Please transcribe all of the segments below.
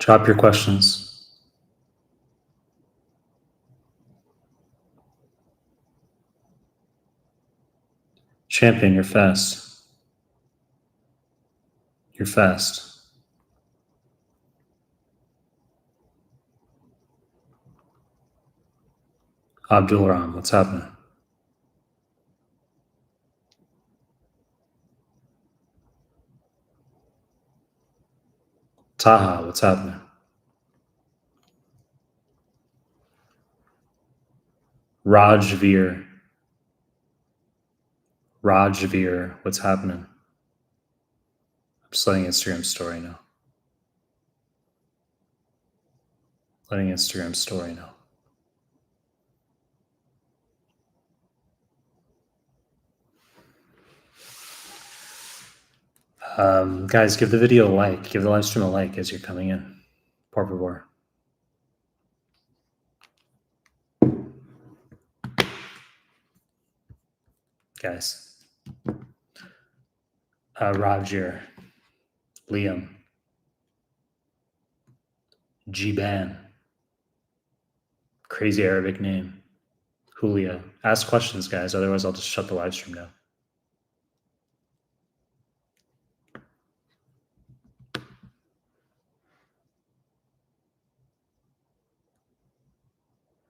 Drop your questions. Champion, you're fast. You're fast. Abdul Ram, what's happening? Taha, what's happening? Rajveer, what's happening? I'm just letting Instagram story know. Letting Instagram story know. Guys, give the video a like. Give the live stream a like as you're coming in. Por favor. Guys. Roger. Liam. Jiban. Crazy Arabic name. Julia. Ask questions, guys. Otherwise, I'll just shut the live stream down.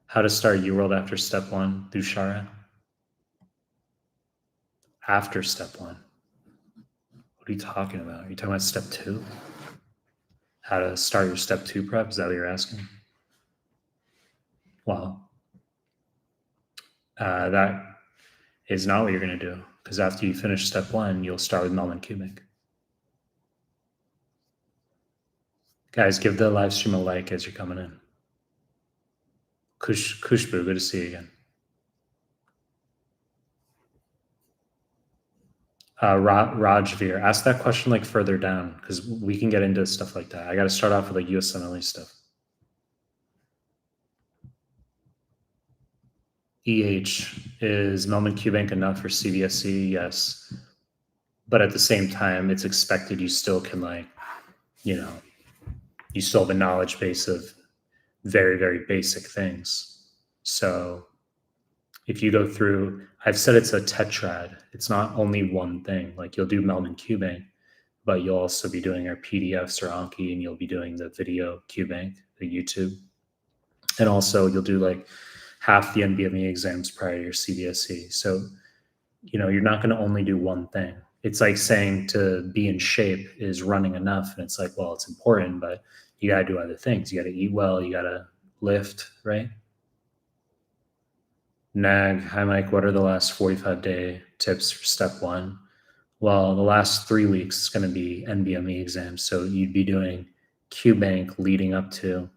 How to start UWorld after step 1, Dushara? After step 1. What are you talking about? Are you talking about step 2? How to start your step 2 prep? Is that what you're asking? Well, that is not what you're going to do, because after you finish step 1, you'll start with QBank. Guys, give the live stream a like as you're coming in. Kushbu, good to see you again. Rajveer, ask that question like further down, because we can get into stuff like that. I got to start off with like USMLE stuff. Is MCAT enough for CBSC? Yes. But at the same time, it's expected you still can you still have a knowledge base of very, very basic things. So if you go through, I've said it's a tetrad. It's not only one thing. Like you'll do QBank, but you'll also be doing our PDFs or Anki, and you'll be doing the video QBank, the YouTube. And also you'll do like half the NBME exams prior to your CBSC. So, you're not going to only do one thing. It's like saying to be in shape is running enough. And it's like, well, it's important, but you got to do other things. You got to eat well. You got to lift, right? Nag, hi Mike, what are the last 45-day tips for step 1? Well, the last 3 weeks is going to be NBME exams. So you'd be doing QBank leading up to,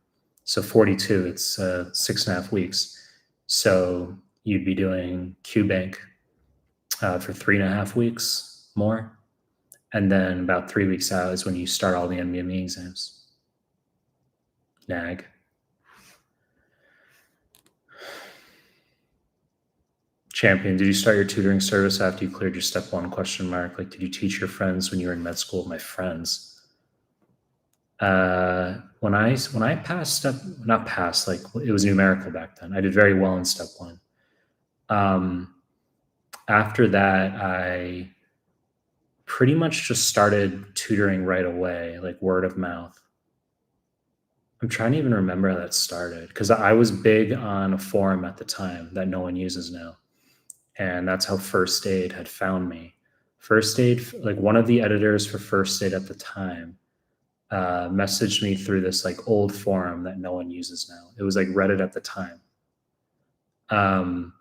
so 42, it's 6.5 weeks. So you'd be doing QBank for 3.5 weeks more. And then about 3 weeks out is when you start all the NBME exams. Nag. Champion, did you start your tutoring service after you cleared your step 1 ? Like, did you teach your friends when you were in med school? My friends. When I passed step, not passed, like it was numerical back then. I did very well in step 1. After that, I pretty much just started tutoring right away, like word of mouth. I'm trying to even remember how that started, because I was big on a forum at the time that no one uses now. And that's how First Aid had found me. First Aid, like one of the editors for First Aid at the time, messaged me through this like old forum that no one uses now. It was like Reddit at the time. And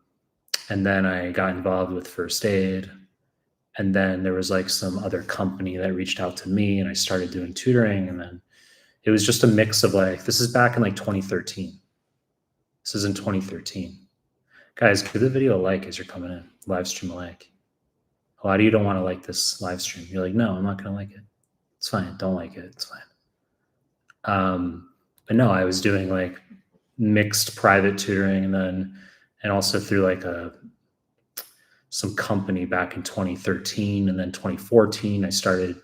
then I got involved with First Aid. And then there was like some other company that reached out to me, and I started doing tutoring. And then it was just a mix of like, this is back in like 2013. This is in 2013. Guys, give the video a like as you're coming in. Live stream a like. A lot of you don't want to like this live stream. You're like, no, I'm not going to like it. It's fine. Don't like it. It's fine. But no, I was doing like mixed private tutoring, and also through like some company back in 2013, and then 2014, I started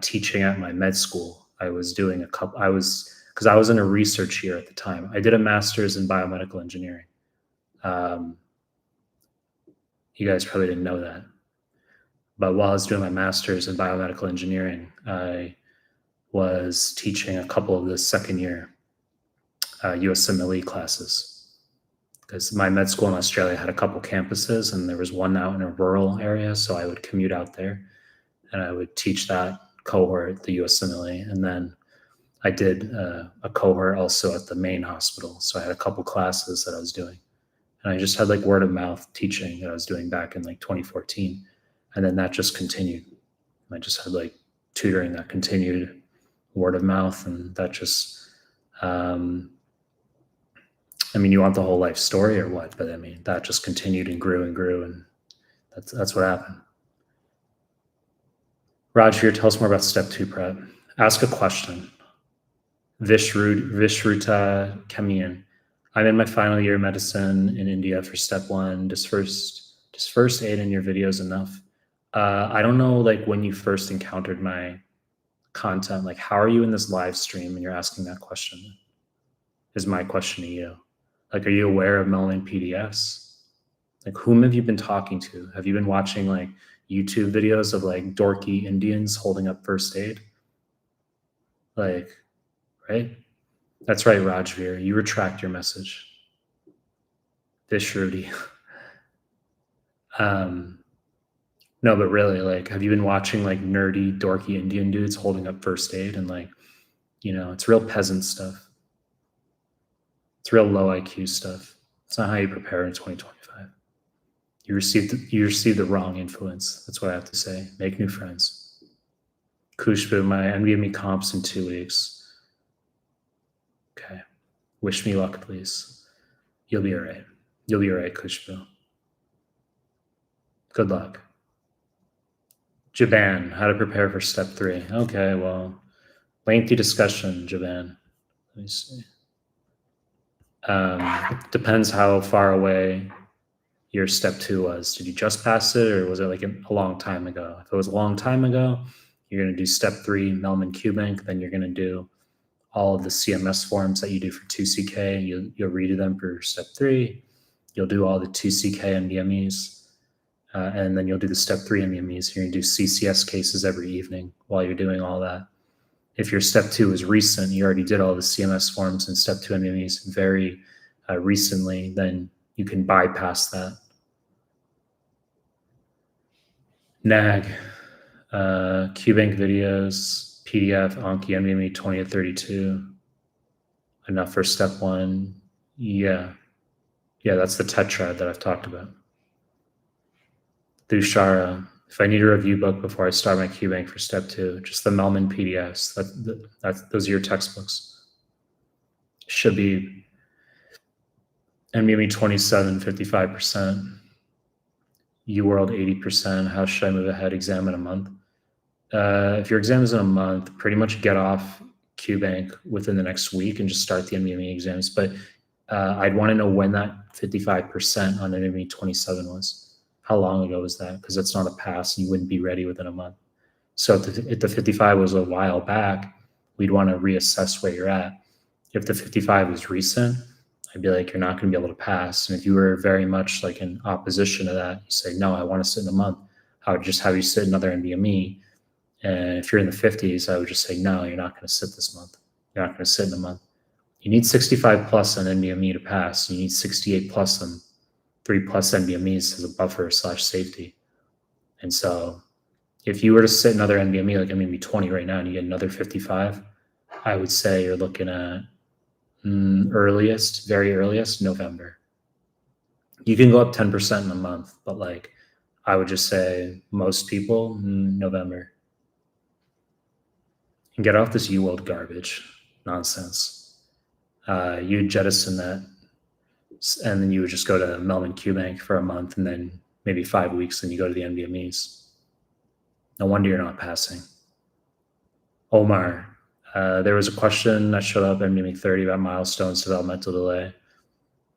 teaching at my med school. I was doing because I was in a research year at the time. I did a master's in biomedical engineering. You guys probably didn't know that. But while I was doing my master's in biomedical engineering, I was teaching a couple of the second year USMLE classes. Because my med school in Australia had a couple campuses, and there was one out in a rural area, so I would commute out there, and I would teach that cohort, the USMLE, and then I did a cohort also at the main hospital. So I had a couple classes that I was doing, and I just had like word of mouth teaching that I was doing back in like 2014, and then that just continued. I just had like tutoring that continued, word of mouth, and that just. I mean, you want the whole life story or what? But I mean, that just continued and grew, and that's what happened. Roger, tell us more about step 2 prep. Ask a question. Vishruta Kamian. I'm in my final year of medicine in India for step 1. Does first aid in your videos enough? I don't know, like when you first encountered my content, like how are you in this live stream and you're asking that question? Is my question to you. Like, are you aware of Mehlman PDFs? Like, whom have you been talking to? Have you been watching like YouTube videos of like dorky Indians holding up first aid? Like, right? That's right, Rajveer. You retract your message. Vishruti. No, but really, like, have you been watching like nerdy, dorky Indian dudes holding up first aid? And like, it's real peasant stuff. It's real low IQ stuff. It's not how you prepare in 2025. You received the wrong influence. That's what I have to say. Make new friends. Kushbu, my NBME comps in 2 weeks. Okay. Wish me luck, please. You'll be all right. You'll be all right, Kushbu. Good luck. Jaban, how to prepare for step 3. Okay, well, lengthy discussion, Jaban. Let me see. Depends how far away your step 2 was. Did you just pass it, or was it like a long time ago? If it was a long time ago, you're going to do step 3, Mehlman QBank. Then you're going to do all of the CMS forms that you do for 2CK. You'll redo them for step 3. You'll do all the 2CK NBMEs, and then you'll do the step 3 NBMEs. You're going to do CCS cases every evening while you're doing all that. If your step 2 is recent, you already did all the CMS forms and step 2 NBMEs very recently, then you can bypass that. NAG, QBank videos, PDF, Anki, NBME 20 to 32. Enough for step 1. Yeah, that's the tetrad that I've talked about. Dushara, if I need a review book before I start my QBank for step 2, just the Mehlman PDFs. Those are your textbooks. Should be NBME 27, 55%. UWorld 80%. How should I move ahead? Exam in a month. If your exam is in a month, pretty much get off QBank within the next week and just start the NBME exams. But I'd want to know when that 55% on NBME 27 was. How long ago was that? Because it's not a pass and you wouldn't be ready within a month. So if the 55 was a while back, we'd want to reassess where you're at. If the 55 was recent, I'd be like, you're not going to be able to pass. And if you were very much like in opposition to that, you say, no, I want to sit in a month. I would just have you sit another NBME. And if you're in the 50s, I would just say, no, you're not going to sit this month. You're not going to sit in a month. You need 65 plus on NBME to pass. You need 68 plus on 3+ NBMEs as a buffer / safety. And so if you were to sit another NBME, like NBME 20 right now, and you get another 55, I would say you're looking at very earliest, November. You can go up 10% in a month, but like I would just say most people, November. And get off this UWorld garbage nonsense. You jettison that, and then you would just go to Mehlman QBank for a month, and then maybe 5 weeks, and you go to the NBMEs. No wonder you're not passing. Omar, there was a question that showed up in NBME 30 about milestones, developmental delay.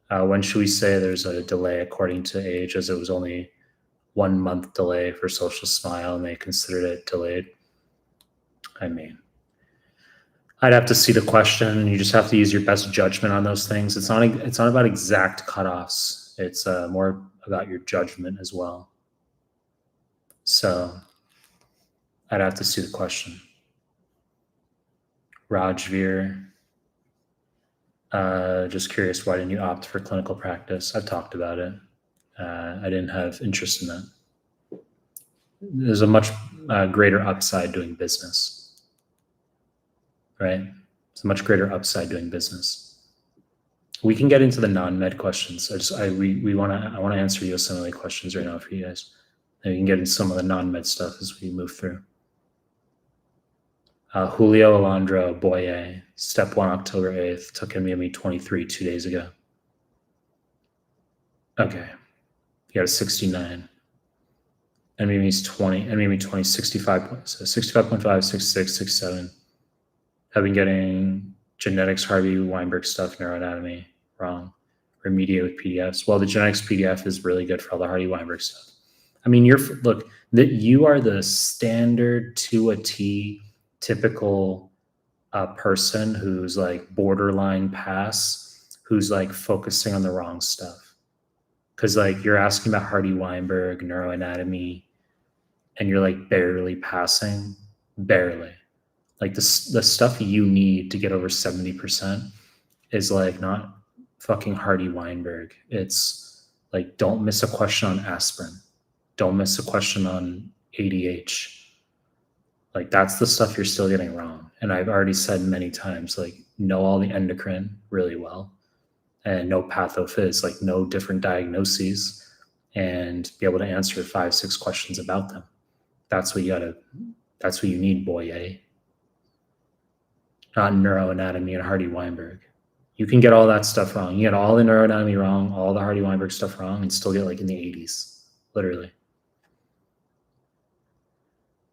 When should we say there's a delay according to age, as it was only 1 month delay for social smile and they considered it delayed? I mean, I'd have to see the question, and you just have to use your best judgment on those things. It's not about exact cutoffs. It's more about your judgment as well. So I'd have to see the question. Rajveer, just curious, why didn't you opt for clinical practice? I've talked about it. I didn't have interest in that. There's a much greater upside doing business, right? It's a much greater upside doing business. We can get into the non-med questions. I want to answer USMLE questions right now for you guys. And we can get into some of the non-med stuff as we move through. Julio Alondro Boye, step 1, October 8th, took NBME 23 2 days ago. Okay. You got a 69. NBME's 20, NBME 20, 65.5, 66, 67. I've been getting genetics, Harvey Weinberg stuff, neuroanatomy, wrong. Remediate with PDFs. Well, the genetics PDF is really good for all the Harvey Weinberg stuff. I mean, you are the standard to a T typical person who's like borderline pass, who's like focusing on the wrong stuff. Because like you're asking about Hardy Weinberg, neuroanatomy, and you're like barely passing, barely. Like the stuff you need to get over 70% is like not fucking Hardy Weinberg. It's like, don't miss a question on aspirin. Don't miss a question on ADH. Like that's the stuff you're still getting wrong. And I've already said many times, like know all the endocrine really well and know pathophys, like know different diagnoses and be able to answer 5-6 questions about them. That's what you need, boy. Not neuroanatomy and Hardy Weinberg. You can get all that stuff wrong. You get all the neuroanatomy wrong, all the Hardy Weinberg stuff wrong, and still get like in the 80s, literally.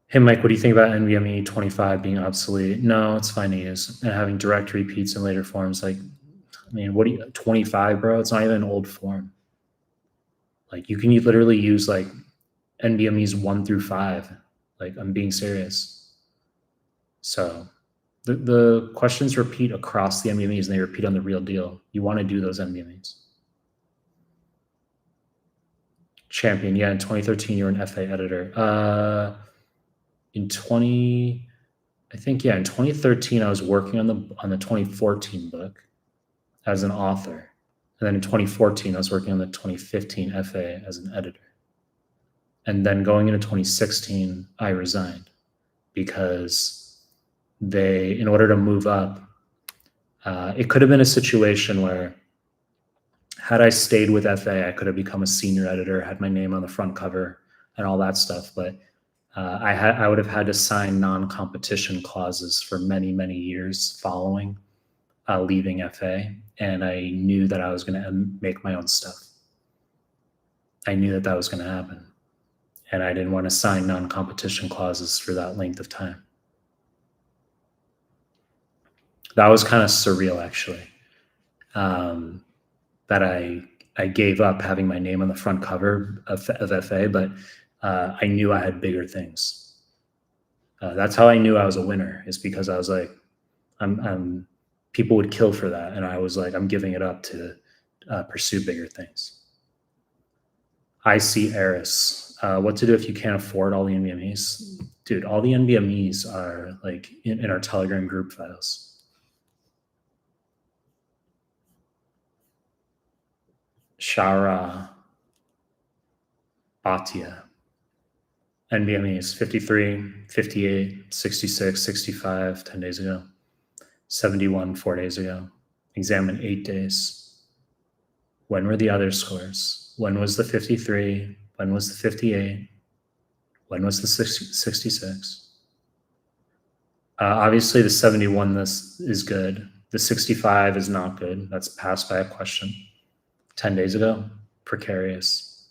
Hey, Mike, what do you think about NBME 25 being obsolete? No, it's fine to use. And having direct repeats in later forms, like, I mean, 25, bro? It's not even an old form. Like, you can literally use like NBMEs 1 through 5. Like, I'm being serious. So the questions repeat across the NBMEs and they repeat on the real deal. You want to do those NBMEs. Champion, yeah, in 2013, you were an FA editor. In 2013, I was working on the 2014 book as an author. And then in 2014, I was working on the 2015 FA as an editor. And then going into 2016, I resigned because in order to move up, it could have been a situation where had I stayed with FA, I could have become a senior editor, had my name on the front cover and all that stuff. But I would have had to sign non-competition clauses for many, many years following leaving FA. And I knew that I was going to make my own stuff. I knew that was going to happen. And I didn't want to sign non-competition clauses for that length of time. That was kind of surreal, actually, that I gave up having my name on the front cover of FA, but I knew I had bigger things. That's how I knew I was a winner, is because I was like, people would kill for that. And I was like, I'm giving it up to pursue bigger things. I see Eris. What to do if you can't afford all the NBMEs? Dude, all the NBMEs are like in our Telegram group files. Shara Bhatia. NBME is 53, 58, 66, 65, 10 days ago, 71, 4 days ago, examined 8 days. When were the other scores? When was the 53? When was the 58? When was the 66? Obviously, the 71 is good. The 65 is not good. That's passed by a question. 10 days ago, precarious.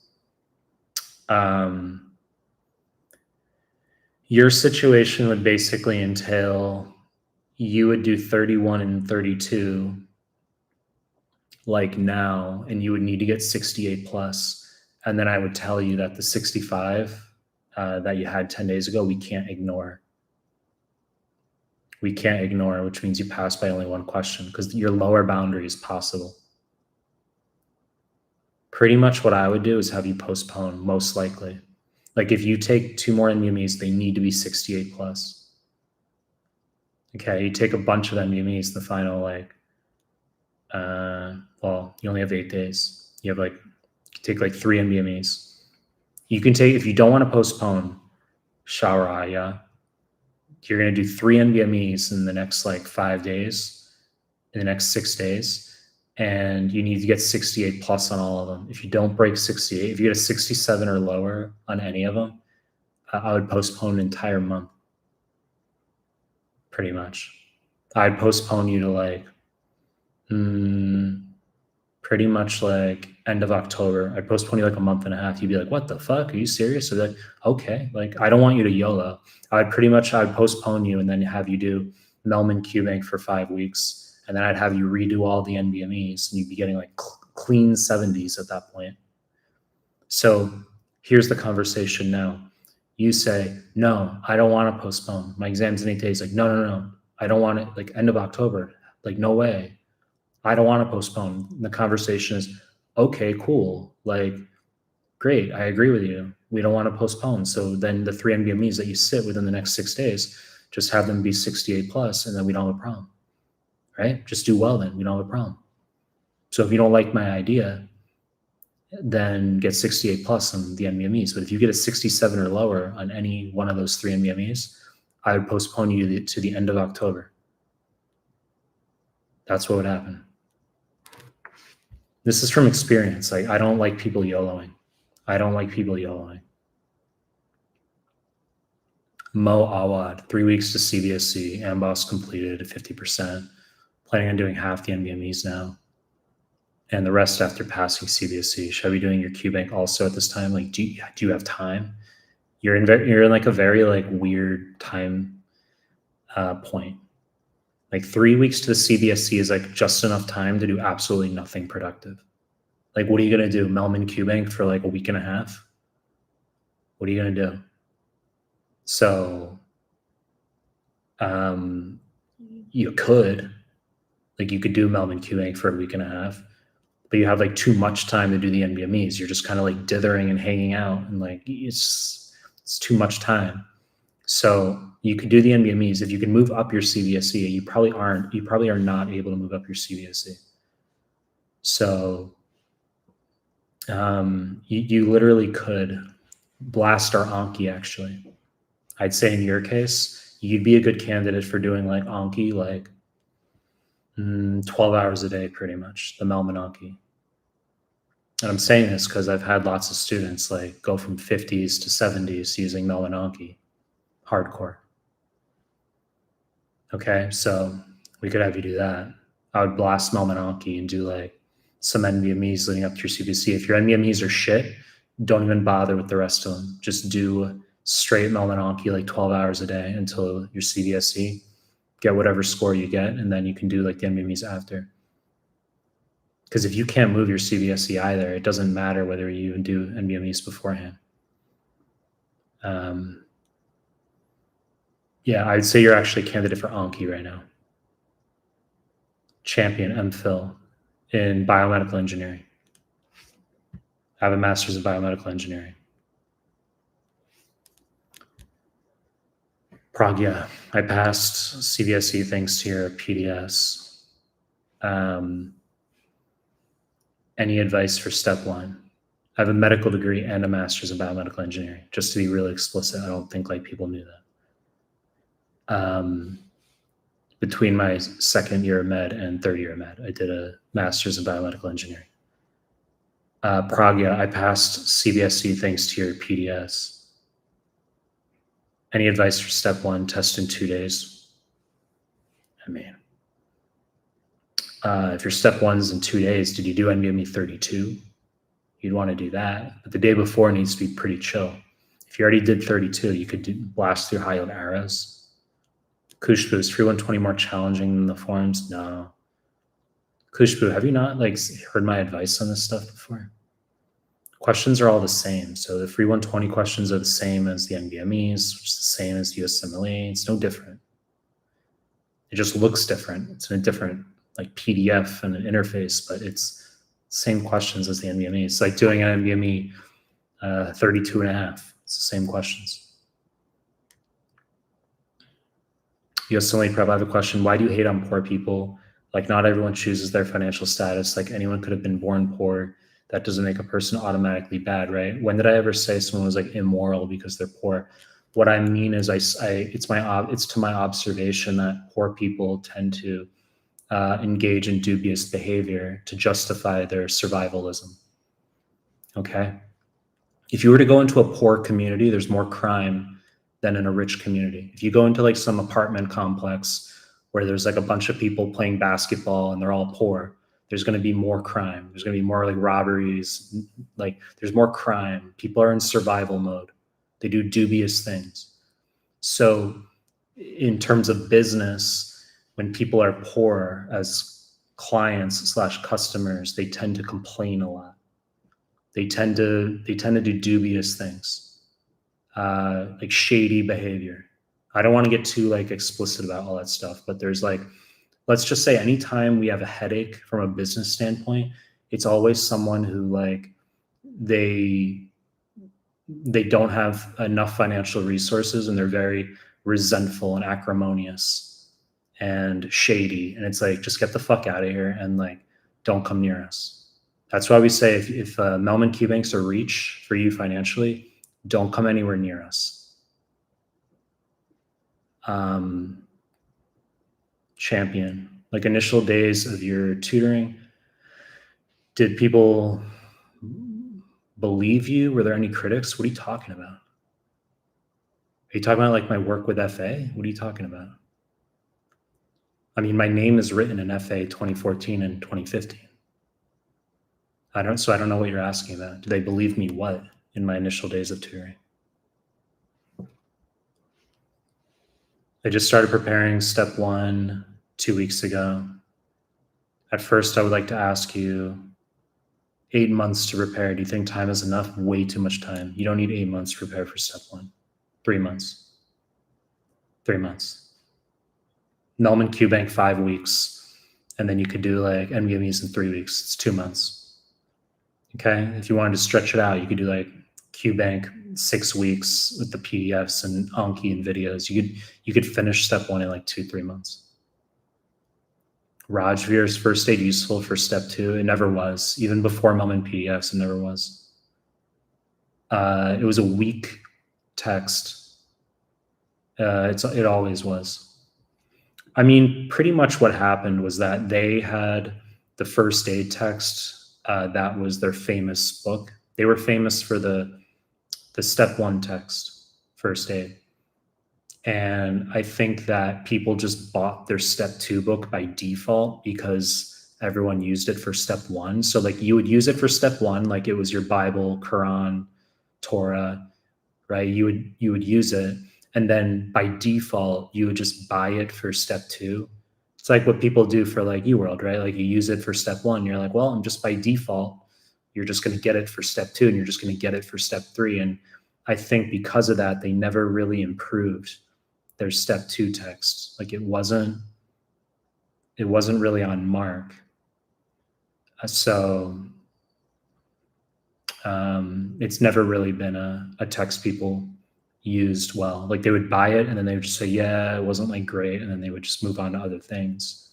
Your situation would basically entail you would do 31 and 32 like now, and you would need to get 68 plus. And then I would tell you that the 65 that you had 10 days ago, we can't ignore. we can't ignore, which means you pass by only one question because your lower boundary is possible. Pretty much what I would do is have you postpone, most likely. Like if you take 2 more NBMEs, they need to be 68 plus. Okay, you take a bunch of NBMEs, the final well, you only have 8 days. You have take 3 NBMEs. You can take, if you don't want to postpone, Shara, you're going to do 3 NBMEs in the next 5 days, in the next 6 days, and you need to get 68 plus on all of them. If you don't break 68, if you get a 67 or lower on any of them, I would postpone an entire month. Pretty much. I'd postpone you to pretty much end of October. I'd postpone you a month and a half. You'd be like, what the fuck? Are you serious? Or okay, I don't want you to YOLO. I'd postpone you and then have you do Mehlman QBank for 5 weeks. And then I'd have you redo all the NBMEs and you'd be getting clean 70s at that point. So here's the conversation now. You say, no, I don't want to postpone. My exam's in 8 days. No. I don't want it end of October. No way. I don't want to postpone. And the conversation is, okay, cool. Great. I agree with you. We don't want to postpone. So then the 3 NBMEs that you sit within the next 6 days, just have them be 68 plus, and then we don't have a problem, right? Just do well then. We don't have a problem. So if you don't like my idea, then get 68 plus on the NBMEs. But if you get a 67 or lower on any one of those 3 NBMEs, I would postpone you to the end of October. That's what would happen. This is from experience. I don't like people YOLOing. Mo Awad, 3 weeks to CBSC, AMBOSS completed at 50%. Planning on doing half the NBMEs now. And the rest after passing CBSC. Should I be doing your QBank also at this time? Do you have time? You're in a very weird time point. 3 weeks to the CBSC is just enough time to do absolutely nothing productive. What are you going to do? Mehlman QBank for a week and a half? What are you going to do? So you could do Mehlman QBank for a week and a half, but you have too much time to do the NBMEs. You're just kind of dithering and hanging out, and it's too much time. So you could do the NBMEs. If you can move up your CBSC, you probably are not able to move up your CBSC. So you literally could blast our Anki. Actually, I'd say in your case, you'd be a good candidate for doing Anki 12 hours a day, pretty much, the Mehlman Anki. And I'm saying this because I've had lots of students go from 50s to 70s using Mehlman Anki, hardcore. Okay, so we could have you do that. I would blast Mehlman Anki and do some NBMEs leading up to your CBSC. If your NBMEs are shit, don't even bother with the rest of them. Just do straight Mehlman Anki 12 hours a day until your CBSC. Get whatever score you get, and then you can do the NBMEs after. Because if you can't move your CBSC either, it doesn't matter whether you even do NBMEs beforehand. Yeah, I'd say you're actually a candidate for Anki right now. Champion MPhil in biomedical engineering. I have a master's in biomedical engineering. Pragya, I passed CBSC thanks to your PDS. Any advice for step 1? I have a medical degree and a master's in biomedical engineering. Just to be really explicit, I don't think people knew that. Between my 2nd year of med and 3rd year of med, I did a master's in biomedical engineering. Pragya, I passed CBSC thanks to your PDS. Any advice for step 1? Test in 2 days. If your step 1's in 2 days, did you do NBME 32? You'd want to do that, but the day before needs to be pretty chill. If you already did 32, you could blast through high yield arrows. Kushbu, is 3120 more challenging than the forms? No. Kushbu, have you not heard my advice on this stuff before? Questions are all the same. So the free 120 questions are the same as the NBMEs, which is the same as USMLE. It's no different. It just looks different. It's in a different like PDF and an interface, but it's same questions as the NBME. It's like doing an NBME 32 and a half. It's the same questions. USMLE Prep, I have a question. Why do you hate on poor people? Like, not everyone chooses their financial status. Like, anyone could have been born poor. That doesn't make a person automatically bad, right? When did I ever say someone was like immoral because they're poor? What I mean is, it's to my observation that poor people tend to engage in dubious behavior to justify their survivalism. Okay. If you were to go into a poor community, there's more crime than in a rich community. If you go into like some apartment complex where there's like a bunch of people playing basketball and they're all poor, there's going to be more crime. There's going to be more like robberies. Like there's more crime. People are in survival mode. They do dubious things. So in terms of business, when people are poor as clients / customers, they tend to complain a lot. They tend to do dubious things, like shady behavior. I don't want to get too like explicit about all that stuff, but there's like, let's just say anytime we have a headache from a business standpoint, it's always someone who like they don't have enough financial resources and they're very resentful and acrimonious and shady. And it's like, just get the fuck out of here and like, don't come near us. That's why we say if Mehlman QBanks are reach for you financially, don't come anywhere near us. Champion, like initial days of your tutoring, did people believe you? Were there any critics? What are you talking about? Are you talking about like my work with FA? What are you talking about? I mean, my name is written in FA 2014 and 2015. I don't know what you're asking about. Do they believe me what in my initial days of tutoring? I just started preparing step 1 2 weeks ago. At first, I would like to ask you, 8 months to prepare. Do you think time is enough? Way too much time. You don't need 8 months to prepare for step 1. 3 months. 3 months. Mehlman QBank 5 weeks. And then you could do like NBMEs in 3 weeks. It's 2 months. Okay. If you wanted to stretch it out, you could do like QBank 6 weeks with the PDFs and Anki and videos. You could finish step 1 in like 2-3 months. Rajveer's first aid useful for step 2? It never was. Even before Mehlman PDFs, it never was. It was a weak text. It always was. I mean, pretty much what happened was that they had the first aid text. That was their famous book. They were famous for the step 1 text, first aid. And I think that people just bought their step 2 book by default because everyone used it for step 1. So like you would use it for step 1, like it was your Bible, Quran, Torah, right? You would use it. And then by default, you would just buy it for step 2. It's like what people do for like UWorld, right? Like you use it for step 1. You're like, well, I'm just by default, you're just going to get it for step 2 and you're just going to get it for step 3. And I think because of that, they never really improved their step 2 text. Like it wasn't really on mark. So it's never really been a text people used well. Like they would buy it and then they would just say, yeah, it wasn't like great. And then they would just move on to other things.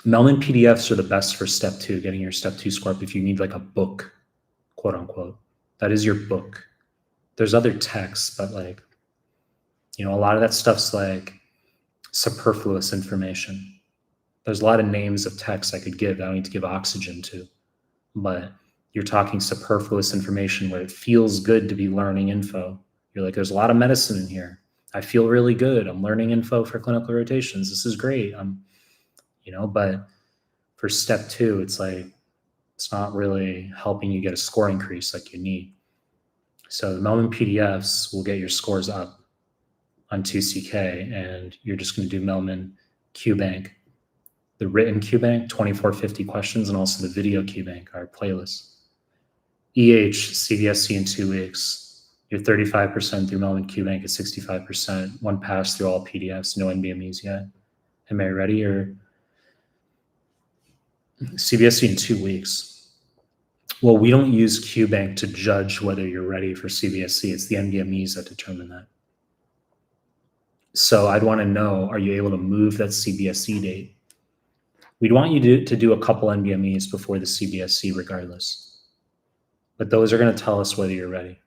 Mehlman PDFs are the best for step 2, getting your step 2 score up if you need like a book, quote unquote. That is your book. There's other texts, but like, you know, a lot of that stuff's like superfluous information. There's a lot of names of texts I could give. I don't need to give oxygen to, but you're talking superfluous information where it feels good to be learning info. You're like, there's a lot of medicine in here. I feel really good. I'm learning info for clinical rotations. This is great. But for step 2, it's like, it's not really helping you get a score increase like you need. So the Mehlman PDFs will get your scores up on 2CK, and you're just going to do Mehlman QBank, the written QBank, 2450 questions, and also the video QBank, our playlist. CBSC in 2 weeks. You're 35% through Mehlman QBank at 65%. One pass through all PDFs, no NBMEs yet. Am I ready? Or CBSC in 2 weeks? Well, we don't use QBank to judge whether you're ready for CBSC. It's the NBMEs that determine that. So I'd want to know, are you able to move that CBSC date? We'd want you to do a couple NBMEs before the CBSC regardless. But those are going to tell us whether you're ready.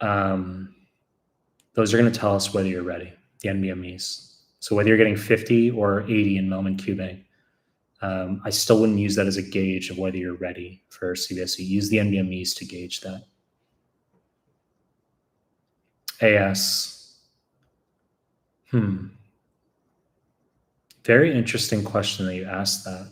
Those are going to tell us whether you're ready, the NBMEs. So whether you're getting 50 or 80 in Mehlman QBank, I still wouldn't use that as a gauge of whether you're ready for CBSC. Use the NBMEs to gauge that. AS. Very interesting question that you asked that.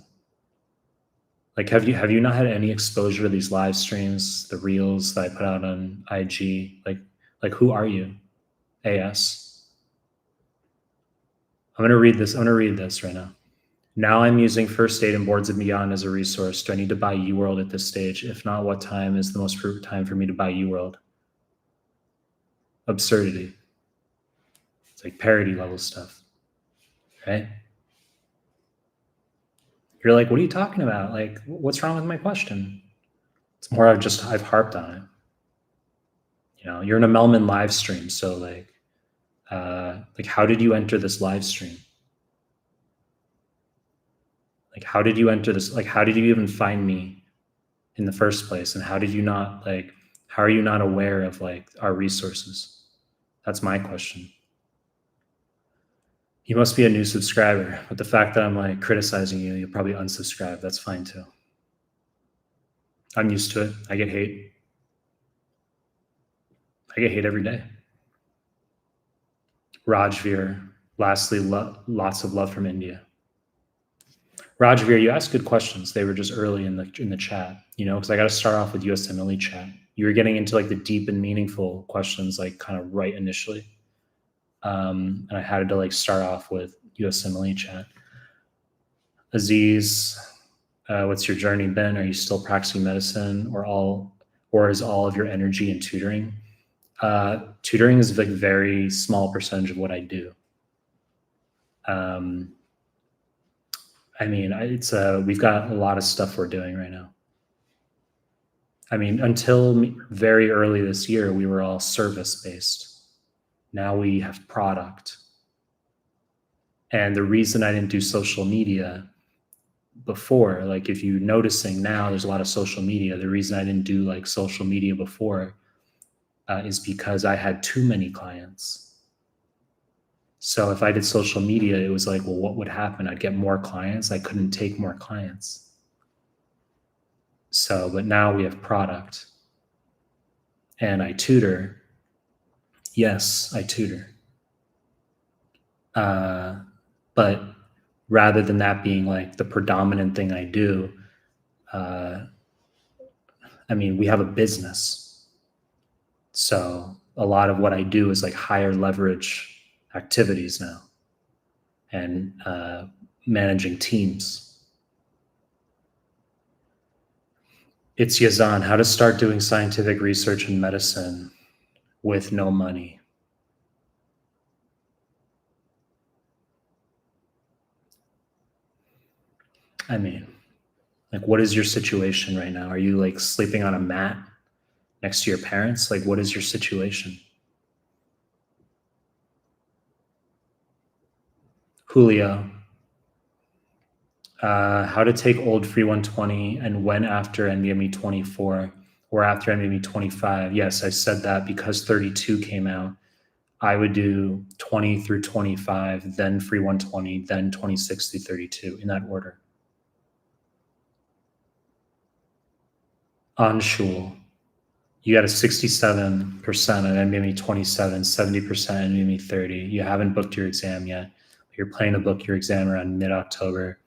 Like, have you not had any exposure to these live streams, the reels that I put out on IG? Like who are you? AS. I'm gonna read this right now. Now I'm using First Aid and Boards and Beyond as a resource. Do I need to buy UWorld at this stage? If not, what time is the most prudent time for me to buy UWorld? Absurdity. It's like parody level stuff, right? You're like, what are you talking about? Like, what's wrong with my question? It's more of just, I've harped on it. You know, you're in a Mehlman live stream. So like how did you enter this live stream? Like, how did you enter this? Like, how did you even find me in the first place? And how did you not, like, how are you not aware of like our resources? That's my question. You must be a new subscriber, but the fact that I'm like criticizing you, you'll probably unsubscribe. That's fine too. I'm used to it. I get hate. I get hate every day. Rajveer, lastly, lots of love from India. Rajveer, you asked good questions. They were just early in the chat, you know, because I got to start off with USMLE chat. You were getting into like the deep and meaningful questions, like kind of right initially. And I had to like start off with USMLE chat. Aziz, what's your journey been? Are you still practicing medicine or is all of your energy in tutoring? Tutoring is like a very small percentage of what I do. I mean, we've got a lot of stuff we're doing right now. I mean, until very early this year, we were all service-based. Now we have product. And the reason I didn't do social media before, like if you're noticing now, there's a lot of social media. The reason I didn't do like social media before is because I had too many clients. So if I did social media, it was like, well, what would happen? I'd get more clients. I couldn't take more clients. So, but now we have product and I tutor. Yes, I tutor. But rather than that being like the predominant thing I do, I mean, we have a business. So a lot of what I do is like higher leverage activities now and managing teams. It's Yazan, how to start doing scientific research in medicine with no money. I mean, like, what is your situation right now? Are you like sleeping on a mat next to your parents? Like, what is your situation? Julio, how to take old free 120 and when after NBME 24 or after NBME 25. Yes, I said that because 32 came out. I would do 20 through 25, then free 120, then 26 through 32 in that order. Anshul, you got a 67% on NBME 27, 70% NBME 30. You haven't booked your exam yet. You're planning to book your exam around mid-October.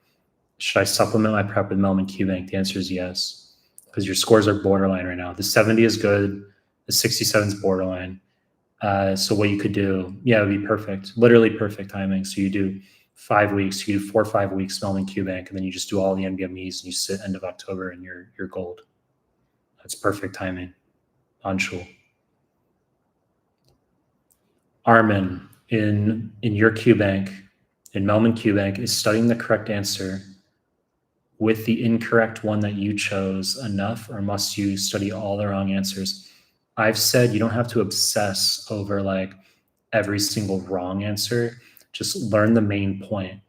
Should I supplement my prep with Mehlman QBank? The answer is yes, because your scores are borderline right now. The 70 is good. The 67 is borderline. So what you could do, yeah, it would be perfect, literally perfect timing. So you do 5 weeks, you do 4 or 5 weeks Mehlman QBank, and then you just do all the NBMEs and you sit end of October and you're gold. That's perfect timing. Anshul. Armin, in your QBank, in Mehlmanmedical, is studying the correct answer with the incorrect one that you chose enough, or must you study all the wrong answers? I've said you don't have to obsess over like every single wrong answer. Just learn the main point.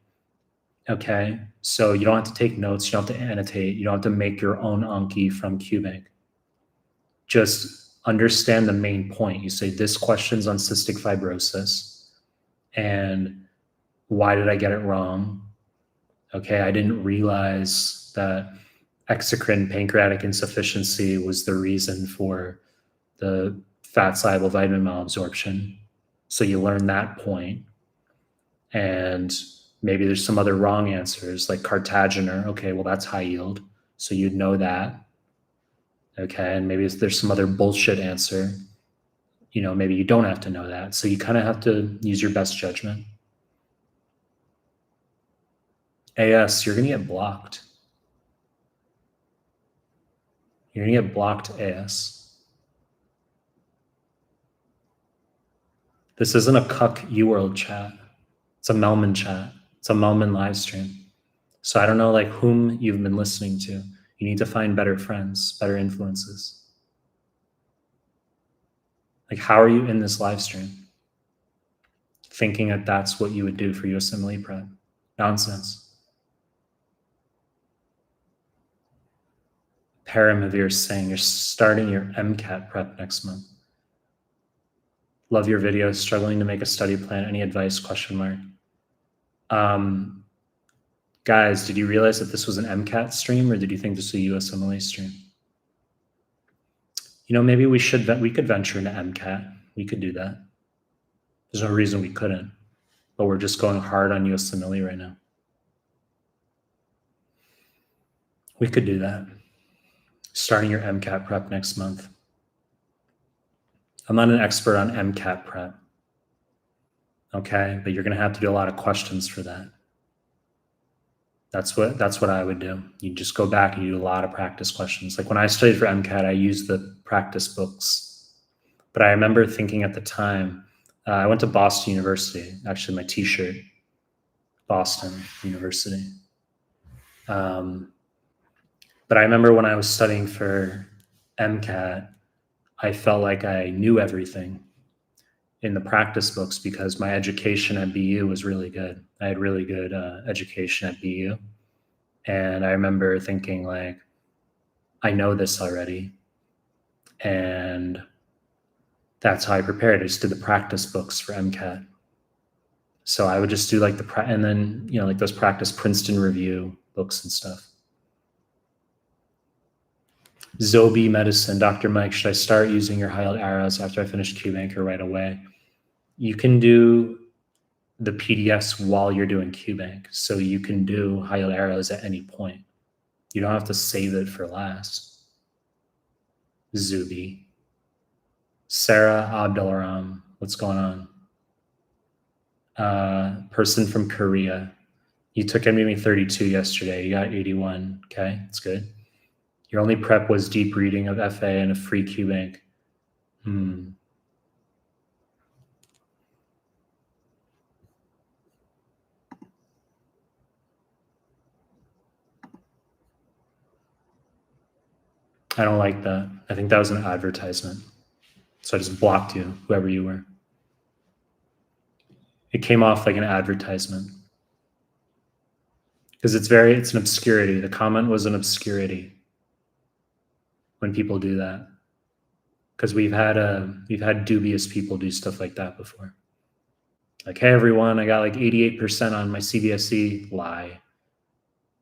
Okay. So you don't have to take notes. You don't have to annotate. You don't have to make your own Anki from QBank. Just understand the main point. You say, this question's on cystic fibrosis. And why did I get it wrong? Okay, I didn't realize that exocrine pancreatic insufficiency was the reason for the fat soluble vitamin malabsorption. So you learn that point. And maybe there's some other wrong answers like Cartaginer. Okay, well, that's high yield. So you'd know that. Okay, and maybe there's some other bullshit answer. You know, maybe you don't have to know that. So you kind of have to use your best judgment. AS, you're going to get blocked. You're going to get blocked, AS. This isn't a cuck UWorld chat. It's a Mehlman chat. It's a Mehlman live stream. So I don't know like whom you've been listening to. You need to find better friends, better influences. Like, how are you in this live stream? Thinking that that's what you would do for USMLE prep. Nonsense. Paramavir is saying you're starting your MCAT prep next month. Love your videos, struggling to make a study plan. Any advice, question mark. Guys, did you realize that this was an MCAT stream, or did you think this was a USMLE stream? You know, maybe we could venture into MCAT. We could do that. There's no reason we couldn't, but we're just going hard on USMLE right now. We could do that. Starting your MCAT prep next month. I'm not an expert on MCAT prep, okay? But you're gonna have to do a lot of questions for that. That's what I would do. You just go back and you do a lot of practice questions. Like when I studied for MCAT, I used the practice books. But I remember thinking at the time, I went to Boston University, actually my t-shirt, Boston University. But I remember when I was studying for MCAT, I felt like I knew everything in the practice books because my education at BU was really good. I had really good education at BU. And I remember thinking like, I know this already. And that's how I prepared. I just did the practice books for MCAT. So I would just do like and then, you know, like those practice Princeton review books and stuff. Zobi Medicine, Dr. Mike, should I start using your high-yield arrows after I finish QBank or right away? You can do the PDFs while you're doing QBank. So you can do high-yield arrows at any point. You don't have to save it for last. Zubi. Sarah Abdularam, what's going on? Person from Korea. You took NBME 32 yesterday. You got 81. Okay, that's good. Your only prep was deep reading of FA and a free QBank. I don't like that. I think that was an advertisement. So I just blocked you, whoever you were. It came off like an advertisement. Because it's an obscurity. The comment was an obscurity when people do that. Because we've had dubious people do stuff like that before. Like, hey everyone, I got like 88% on my CBSC. Lie.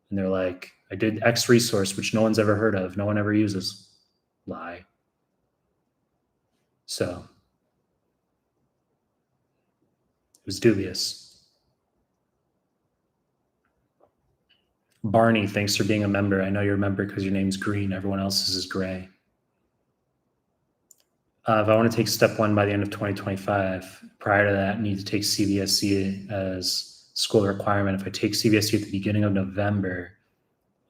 And they're like, I did X resource, which no one's ever heard of. No one ever uses. Lie. So it was dubious. Barney, thanks for being a member. I know you're a member because your name's green. Everyone else's is gray. If I want to take step 1 by the end of 2025, prior to that, I need to take CBSC as school requirement. If I take CBSC at the beginning of November,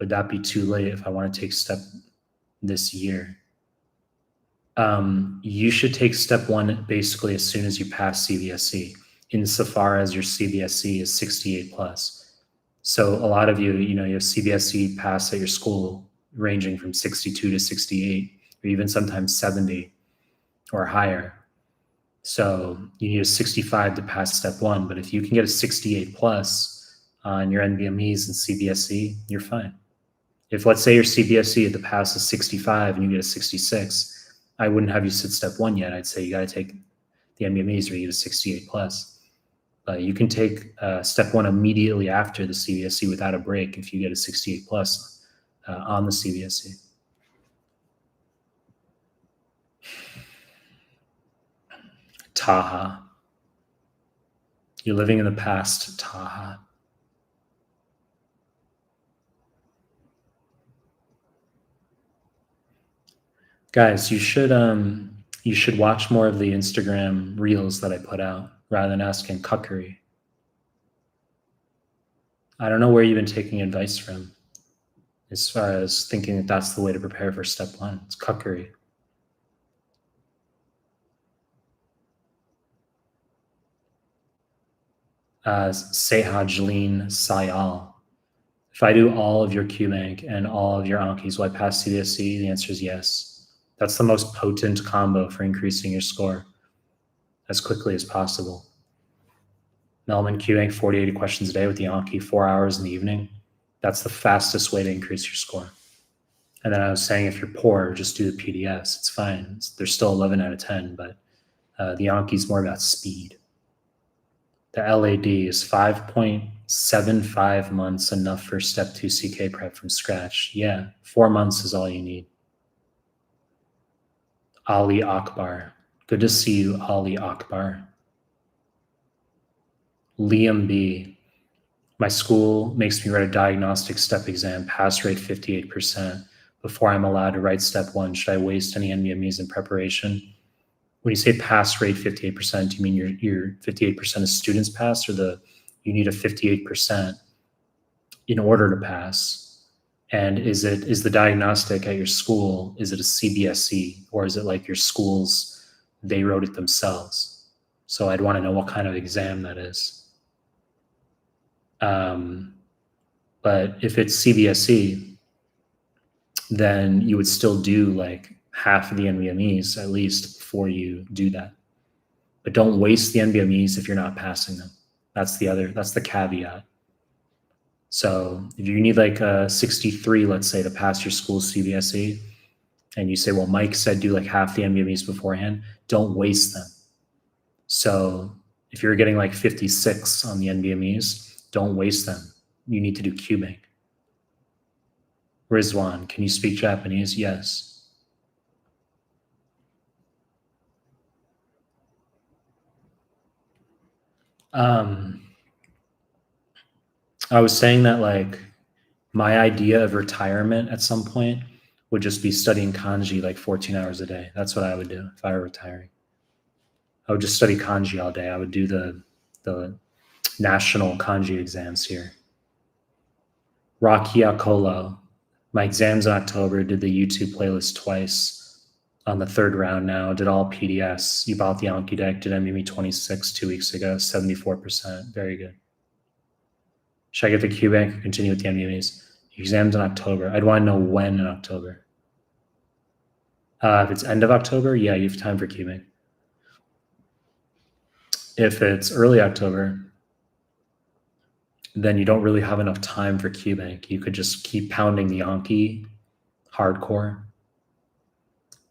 would that be too late if I want to take step this year? You should take step one basically as soon as you pass CBSC, insofar as your CBSC is 68 plus. So a lot of you, you have CBSC pass at your school ranging from 62 to 68, or even sometimes 70 or higher. So you need a 65 to pass step one, but if you can get a 68 plus on your NBMEs and CBSC, you're fine. If, let's say, your CBSC had to pass a 65 and you get a 66, I wouldn't have you sit step one yet. I'd say you got to take the NBMEs or you get a 68 plus. But you can take step one immediately after the CBSC without a break if you get a 68 plus on the CBSC. Taha. You're living in the past, Taha. Guys, you should watch more of the Instagram reels that I put out rather than asking cuckery. I don't know where you've been taking advice from as far as thinking that that's the way to prepare for step one. It's cuckery. Sehajleen Sayal. If I do all of your QBank and all of your Ankis, will I pass CBSC? The answer is yes. That's the most potent combo for increasing your score as quickly as possible. Mehlman QBank, 40-80 questions a day with the Anki, 4 hours in the evening. That's the fastest way to increase your score. And then I was saying, if you're poor, just do the PDS. It's fine. They're still 11 out of 10, but the Anki is more about speed. The LAD is 5.75 months, enough for step 2 CK prep from scratch. Yeah, 4 months is all you need. Ali Akbar. Good to see you, Ali Akbar. Liam B. My school makes me write a diagnostic step exam, pass rate 58%. Before I'm allowed to write step one, should I waste any NBMEs in preparation? When you say pass rate 58%, do you mean your 58% of students pass, or you need a 58% in order to pass? And is the diagnostic at your school, is it a CBSC, or is it like your schools, they wrote it themselves? So I'd want to know what kind of exam that is. But if it's CBSC, then you would still do like half of the NBMEs at least before you do that. But don't waste the NBMEs if you're not passing them. That's the caveat. So if you need like a 63, let's say, to pass your school's CBSE, and you say, well, Mike said do like half the NBMEs beforehand, don't waste them. So if you're getting like 56 on the NBMEs, don't waste them. You need to do QBank. Rizwan, can you speak Japanese? Yes. I was saying that like my idea of retirement at some point would just be studying kanji like 14 hours a day. That's what I would do if I were retiring. I would just study kanji all day. I would do the national kanji exams here. Rakia Kolo. My exams in October, did the YouTube playlist twice. On the third round now, did all PDS. You bought the Anki deck, did NBME 26 2 weeks ago, 74%. Very good. Should I get the QBank or continue with the NBMEs? Exams in October. I'd want to know when in October. If it's end of October, yeah, you have time for QBank. If it's early October, then you don't really have enough time for QBank. You could just keep pounding the Anki hardcore,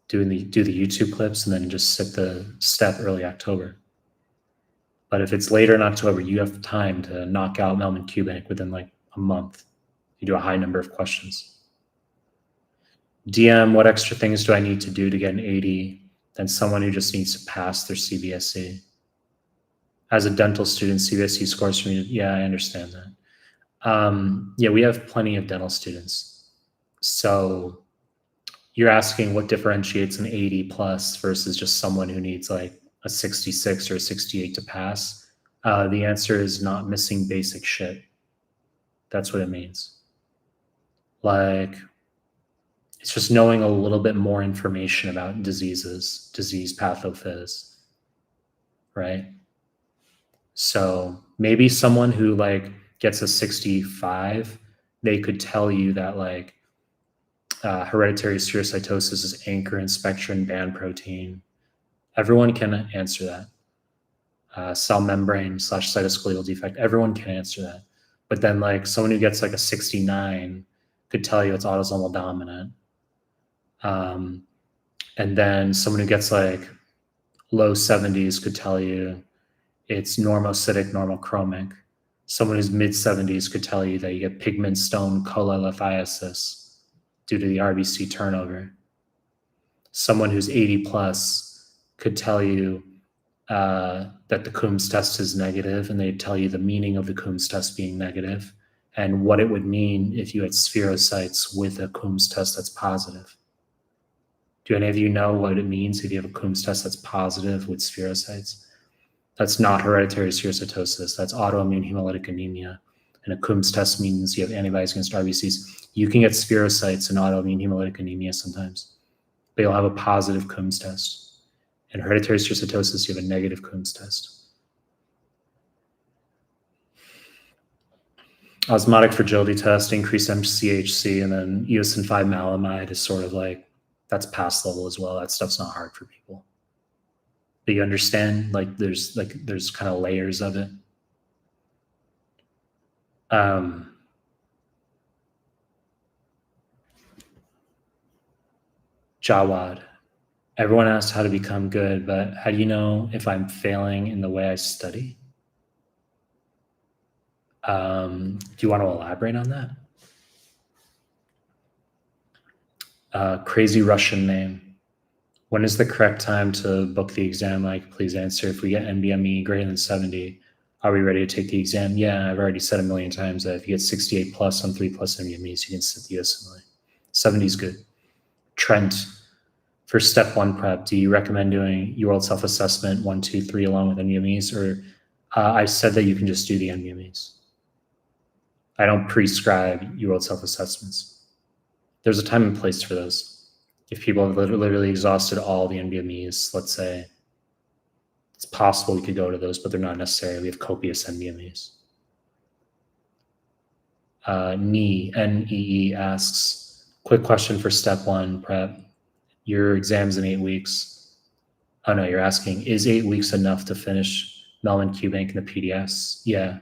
do the YouTube clips, and then just sit the step early October. But if it's later in October, you have time to knock out Mehlman QBank within like a month. You do a high number of questions. DM, what extra things do I need to do to get an 80 than someone who just needs to pass their CBSC? As a dental student, CBSC scores for me. Yeah, I understand that. Yeah, we have plenty of dental students. So you're asking what differentiates an 80 plus versus just someone who needs like a 66 or a 68 to pass. The answer is not missing basic shit. That's what it means. Like, It's just knowing a little bit more information about diseases, disease pathophys, right? So maybe someone who like gets a 65, they could tell you that like hereditary spherocytosis is anchor and spectrin band protein. Everyone can answer that. Cell membrane / cytoscleral defect. Everyone can answer that. But then like someone who gets like a 69 could tell you it's autosomal dominant. And then someone who gets like low 70s could tell you it's normocytic, normochromic. Someone who's mid 70s could tell you that you get pigment stone cholelithiasis due to the RBC turnover. Someone who's 80 plus could tell you that the Coombs test is negative, and they'd tell you the meaning of the Coombs test being negative and what it would mean if you had spherocytes with a Coombs test that's positive. Do any of you know what it means if you have a Coombs test that's positive with spherocytes? That's not hereditary spherocytosis. That's autoimmune hemolytic anemia. And a Coombs test means you have antibodies against RBCs. You can get spherocytes in autoimmune hemolytic anemia sometimes, but you'll have a positive Coombs test. In hereditary spherocytosis, you have a negative Coombs test. Osmotic fragility test, increased MCHC, and then eosin 5 malamide is sort of like, that's pass level as well. That stuff's not hard for people. But you understand, there's kind of layers of it. Jawad. Everyone asked how to become good, but how do you know if I'm failing in the way I study? Do you want to elaborate on that? Crazy Russian name. When is the correct time to book the exam? Like, please answer. If we get NBME greater than 70, are we ready to take the exam? Yeah, I've already said a million times that if you get 68 plus on 3+ NBMEs, you can sit the USMLE. 70 is good. Trent, for step 1 prep, do you recommend doing UWorld self-assessment 1, 2, 3 along with NBMEs? Or I said that you can just do the NBMEs. I don't prescribe UWorld self-assessments. There's a time and place for those. If people have literally exhausted all the NBMEs, let's say, it's possible we could go to those, but they're not necessary. We have copious NBMEs. NEE asks, quick question for step 1 prep. Your exam's in 8 weeks. Oh no, you're asking, is 8 weeks enough to finish Mehlman, QBank, and the PDS? Yeah,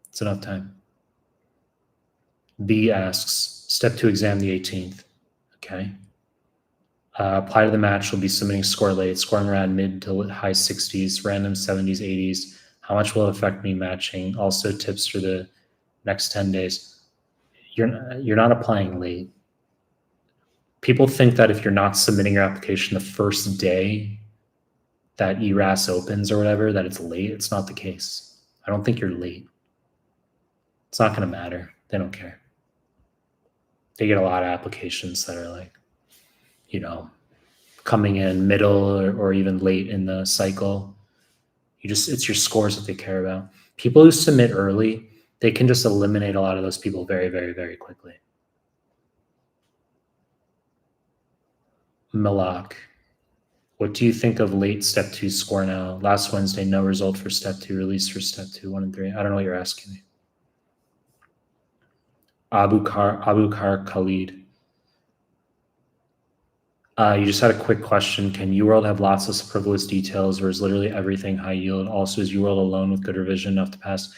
it's enough time. B asks, step 2 exam the 18th. Okay. Apply to the match, will be submitting score late, scoring around mid to high 60s, random 70s, 80s. How much will it affect me matching? Also tips for the next 10 days. You're not applying late. People think that if you're not submitting your application the first day that ERAS opens or whatever, that it's late. It's not the case. I don't think you're late. It's not going to matter. They don't care. They get a lot of applications that are like, coming in middle or even late in the cycle. It's your scores that they care about. People who submit early, they can just eliminate a lot of those people very, very, very quickly. Malak, what do you think of late step 2 score now? Last Wednesday, no result for step 2, release for step 2, 1 and 3. I don't know what you're asking me. Abu Kar Khalid. You just had a quick question. Can UWorld have lots of superfluous details, or is literally everything high yield? Also, is UWorld alone with good revision enough to pass?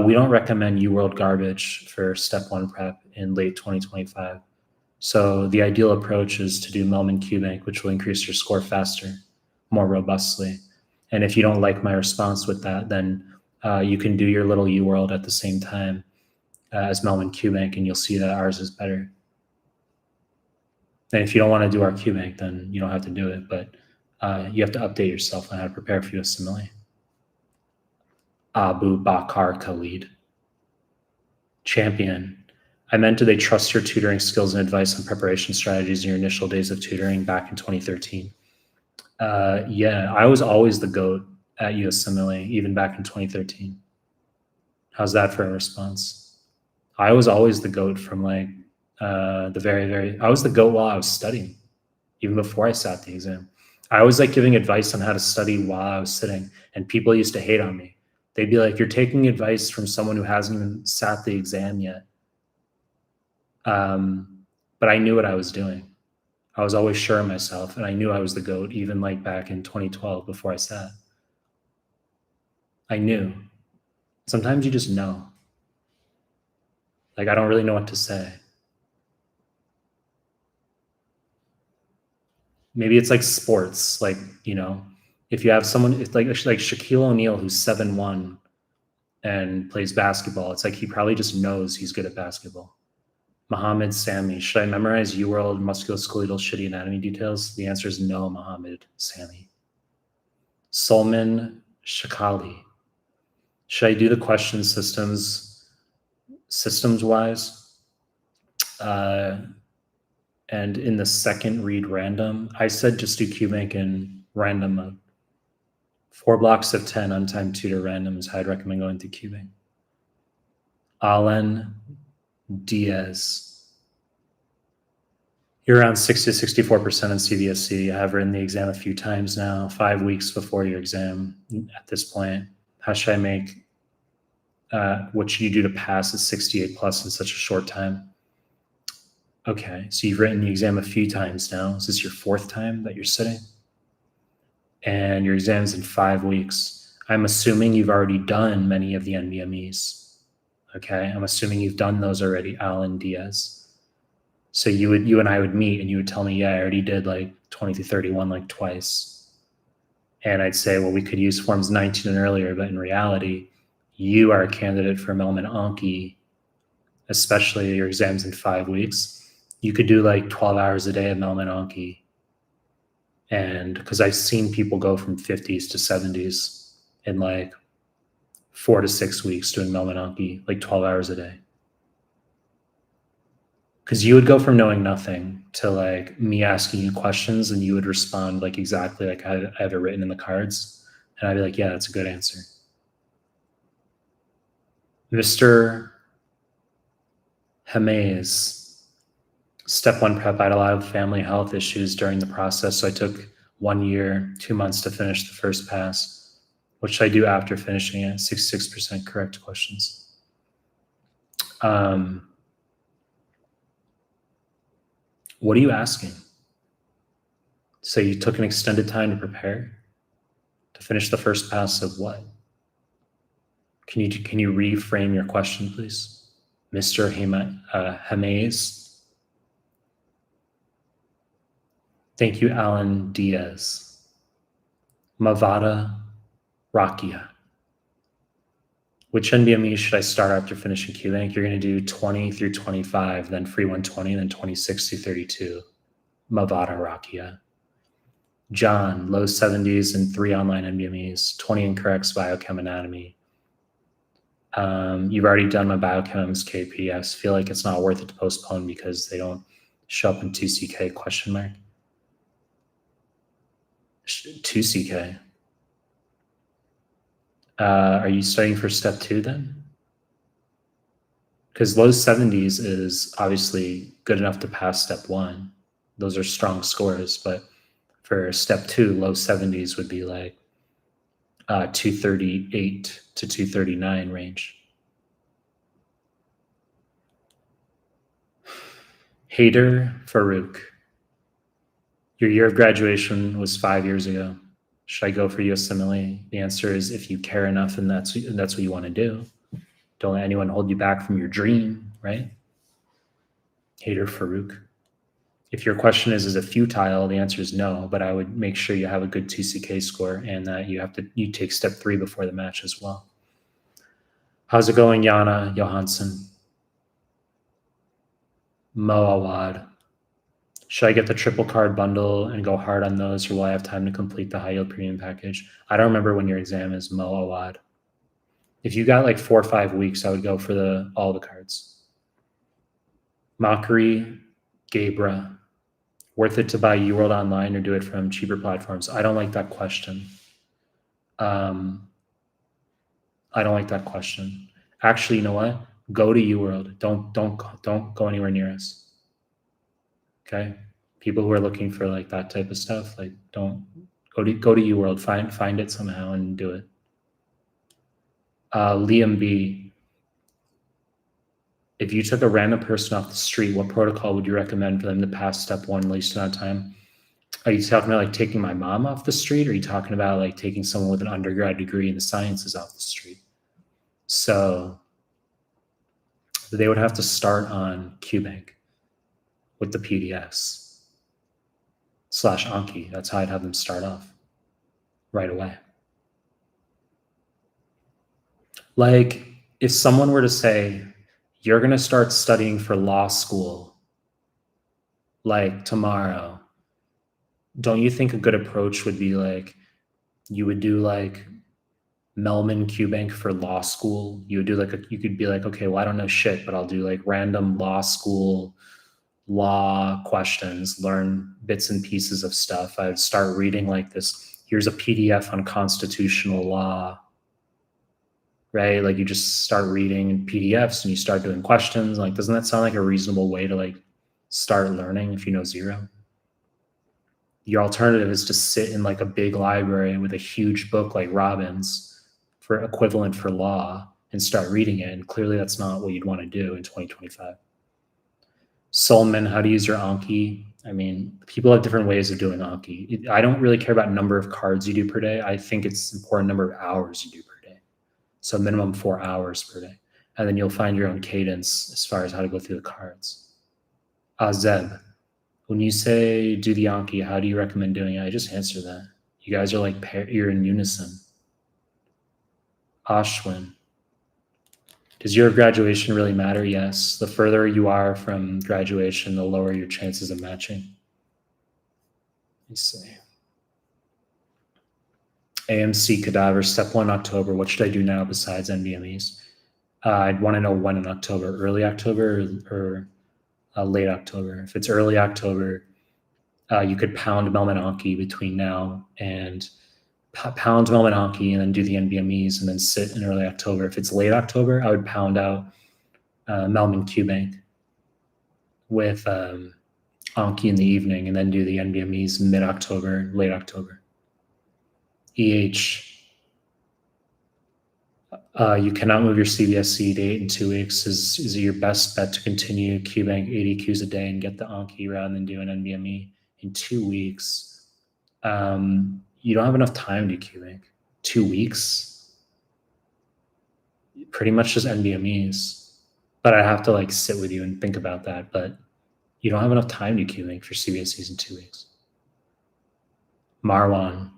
We don't recommend UWorld garbage for step 1 prep in late 2025. So the ideal approach is to do Mehlman QBank, which will increase your score faster, more robustly. And if you don't like my response with that, then you can do your little UWorld at the same time as Mehlman QBank, and you'll see that ours is better. And if you don't want to do our QBank, then you don't have to do it, but you have to update yourself on how to prepare for USMLE. Abu Bakar Khalid. Champion. I meant, do they trust your tutoring skills and advice on preparation strategies in your initial days of tutoring back in 2013? Yeah, I was always the GOAT at USMLE, even back in 2013. How's that for a response? I was always the GOAT from like I was the GOAT while I was studying, even before I sat the exam. I was like giving advice on how to study while I was sitting, and people used to hate on me. They'd be like, "You're taking advice from someone who hasn't even sat the exam yet." But I knew what I was doing. I was always sure of myself, and I knew I was the GOAT, even like back in 2012 before I sat. I knew. Sometimes you just know. Like, I don't really know what to say. Maybe it's like sports, like, if you have someone, it's like Shaquille O'Neal, who's 7'1" and plays basketball, it's like he probably just knows he's good at basketball. Mohammed Sami, should I memorize UWorld musculoskeletal shitty anatomy details? The answer is no, Mohammed Sami. Solman Shakali, should I do the question systems wise? And in the second read random, I said just do QBank in random mode. 4 blocks of 10 untimed tutor random is how I'd recommend going through QBank. Alan Diaz. You're around 60 to 64% on CBSC. I have written the exam a few times now, 5 weeks before your exam at this point. How should I make, what should you do to pass at 68 plus in such a short time? Okay, so you've written the exam a few times now. Is this your 4th time that you're sitting? And your exam is in 5 weeks. I'm assuming you've already done many of the NBMEs. Okay, I'm assuming you've done those already, Alan Diaz. So you and I would meet and you would tell me, yeah, I already did like 20 through 31 like twice. And I'd say, well, we could use forms 19 and earlier, but in reality, you are a candidate for Mehlmanmedical, especially your exams in 5 weeks. You could do like 12 hours a day of Mehlmanmedical. And because I've seen people go from 50s to 70s in like 4 to 6 weeks doing Mehlmanmedical, like 12 hours a day. Because you would go from knowing nothing to like me asking you questions and you would respond like exactly like I have it written in the cards. And I'd be like, yeah, that's a good answer. Mr. Hamays, step 1 prep, I had a lot of family health issues during the process. So I took 1 year, 2 months to finish the first pass. What should I do after finishing it? 66% correct questions. What are you asking? So you took an extended time to prepare to finish the first pass of what? Can you reframe your question, please? Mr. Hamays. Thank you, Alan Diaz. Mavada Rakia. Which NBME should I start after finishing QBank? You're going to do 20 through 25, then free 120, then 26 through 32. Mavada Rakia. John, low 70s and 3 online NBMEs, 20 incorrects, biochem anatomy. You've already done my biochems KPS. Feel like it's not worth it to postpone because they don't show up in 2CK question mark. 2CK. Are you studying for step 2 then? Because low 70s is obviously good enough to pass step 1. Those are strong scores, but for step 2, low 70s would be like 238 to 239 range. Haider Farouk. Your year of graduation was 5 years ago. Should I go for USMLE? The answer is if you care enough and that's what you want to do. Don't let anyone hold you back from your dream, right? Haider Farouk. If your question is it futile, the answer is no, but I would make sure you have a good 2CK score and that you take step 3 before the match as well. How's it going, Yana Johansson? Mo Awad. Should I get the triple card bundle and go hard on those, or will I have time to complete the high yield premium package? I don't remember when your exam is, Mo Awad. If you got like 4 or 5 weeks, I would go for all the cards. Mockery, Gabra. Worth it to buy UWorld online or do it from cheaper platforms? I don't like that question. I don't like that question. Actually, you know what? Go to UWorld. Don't go anywhere near us. Okay. People who are looking for like that type of stuff, like don't go to UWorld, find it somehow and do it. Liam B, if you took a random person off the street, what protocol would you recommend for them to pass step 1 least amount of time? Are you talking about like taking my mom off the street? Or are you talking about like taking someone with an undergrad degree in the sciences off the street? So they would have to start on QBank with the PDFs / Anki. That's how I'd have them start off right away. Like if someone were to say, you're going to start studying for law school like tomorrow, don't you think a good approach would be like, you would do like QBank for law school? You would do like, you could be like, okay, well, I don't know shit, but I'll do like random law school law questions, learn bits and pieces of stuff. I would start reading like this. Here's a PDF on constitutional law, right? Like you just start reading PDFs and you start doing questions. Like, doesn't that sound like a reasonable way to like start learning if you know zero? Your alternative is to sit in like a big library with a huge book like Robbins for equivalent for law and start reading it. And clearly that's not what you'd want to do in 2025. Solomon, how to use your Anki. I mean, people have different ways of doing Anki. I don't really care about number of cards you do per day. I think it's important number of hours you do per day. So minimum 4 hours per day. And then you'll find your own cadence as far as how to go through the cards. Zeb, when you say do the Anki, how do you recommend doing it? I just answer that. You guys are like, you're in unison. Ashwin, does year of graduation really matter? Yes. The further you are from graduation, the lower your chances of matching. Let me see. AMC cadaver, step 1 October. What should I do now besides NBMEs? I'd want to know when in October, early October or late October. If it's early October, you could pound Mehlmanmedical between now and pound Mehlmanmedical and then do the NBMEs and then sit in early October. If it's late October, I would pound out QBank with Anki in the evening and then do the NBMEs mid-October, late October. EH, you cannot move your CBSC date in 2 weeks. Is it your best bet to continue QBank 80 Qs a day and get the Anki rather than do an NBME in 2 weeks? You don't have enough time to do QBank. 2 weeks? Pretty much just NBMEs. But I have to like sit with you and think about that. But you don't have enough time to do QBank for CBSCs in 2 weeks. Marwan,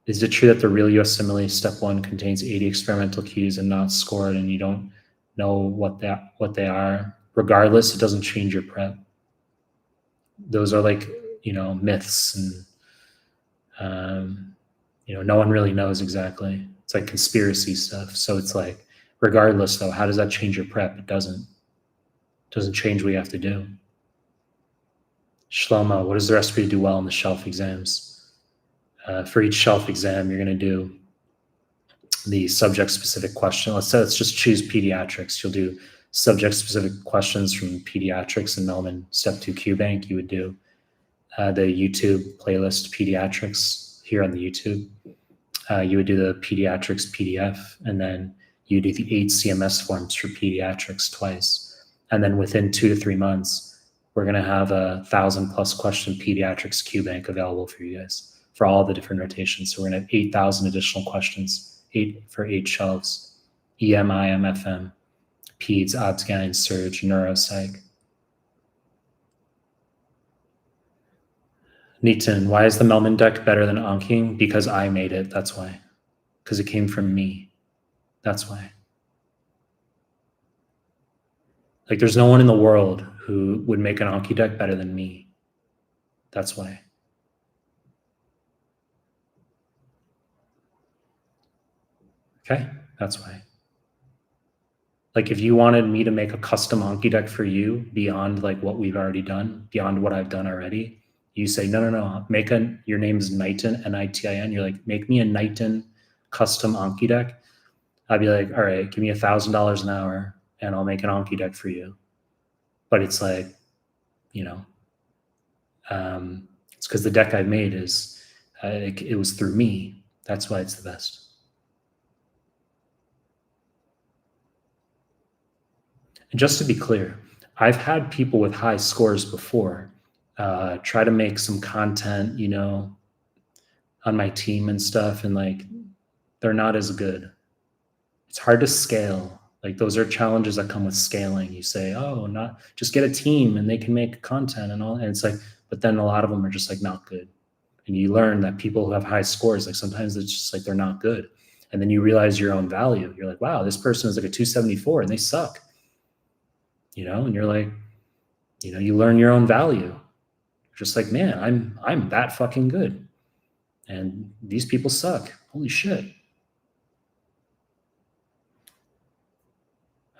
is it true that the real USMLE step 1 contains 80 experimental Qs and not scored and you don't know what they are? Regardless, it doesn't change your prep. Those are like, myths and, no one really knows exactly. It's like conspiracy stuff. So it's like, regardless though, how does that change your prep? It doesn't change what you have to do. Shlomo, what is the recipe to do well in the shelf exams? For each shelf exam, you're going to do the subject-specific question. Let's just choose pediatrics. You'll do subject-specific questions from pediatrics and Mehlman Step 2 QBank. You would do the YouTube playlist pediatrics here on the YouTube. You would do the pediatrics PDF, and then you do the 8 CMS forms for pediatrics twice. And then within 2 to 3 months, we're going to have a 1,000+ question pediatrics QBank available for you guys for all the different rotations. So we're going to have 8,000 additional questions, 8 for 8 shelves, EM, IM, FM, peds, obs, gyne, surge, neuropsych. Nitin, why is the Mehlman deck better than Anki? Because I made it, that's why. Because it came from me, that's why. Like there's no one in the world who would make an Anki deck better than me. That's why. Okay, that's why. Like if you wanted me to make a custom Anki deck for you beyond like what we've already done, beyond what I've done already, you say, no, your name is Nitin, N-I-T-I-N. You're like, make me a Nitin custom Anki deck. I'd be like, all right, give me $1,000 an hour and I'll make an Anki deck for you. But it's like, you know. It's because the deck I've made is, it was through me. That's why it's the best. And just to be clear, I've had people with high scores before try to make some content, on my team and stuff, and like they're not as good. It's hard to scale. Like those are challenges that come with scaling. You say, oh, not just get a team and they can make content and all. And it's like, but then a lot of them are just like not good. And you learn that people who have high scores, like sometimes it's just like they're not good. And then you realize your own value. You're like, wow, this person is like a 274 and they suck. And you're like, you learn your own value. Just like, man, I'm that fucking good. And these people suck. Holy shit.